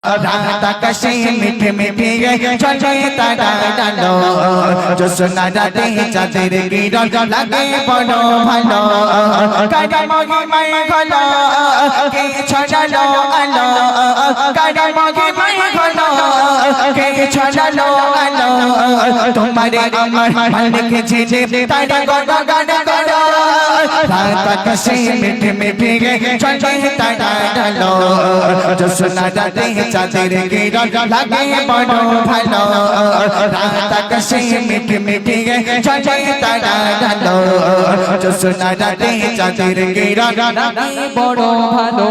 रात कशी मीठे मीठे चले तारा डालो जो सुना राते चाँদের কিরণ লাগে বড় ভালো কারা মহিমায় ঘন কে ছড়ালো আলো কারা মহিমায় ঘন কে ছড়ালো আলো তোমারে আমার মালিক ঝিঝে তারা গড় গড় গড় রাত কशी मीठे मीठे चले तारा डालो जो सुना राते চাঁদের কিরণ লাগে বড় ভালো রাত আকাশে মিঠে মিঠে চলে তারা ডালো जो सुना রাতে চাঁদের কিরণ লাগে বড় ভালো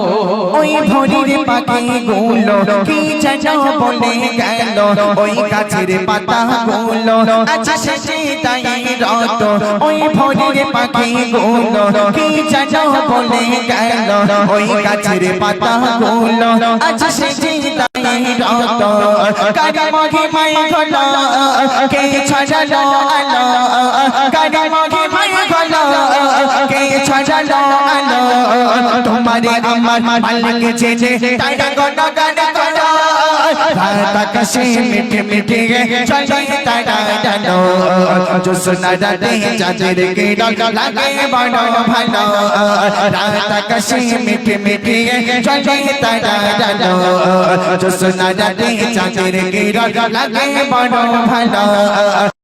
ওই ভোরের পাখি গুলো কি যেন বলে গেল ওই গাছের পাতা গুলো আজ শেষে তাই রত ওই ভোরের পাখি গুলো কি যেন বলে গেল ওই গাছের পাতা গুলো আজ শেষে তাই রত কারা মহিমায় ঘন কে ছড়ালো আলো কারা মহিমায় ঘন কে ছড়ালো আলো তোমারে আমার মালিক ঝিঝে তারা গড় গড় গড় রাত আকাশে মিঠে মিঠে চলে তারা ডালো जो सुना রাতে চাঁদের কিরণ লাগে বড় ভালো রাত আকাশে মিঠে মিঠে চলে তারা ডালো जो सुना রাতে চাঁদের কিরণ লাগে বড় ভালো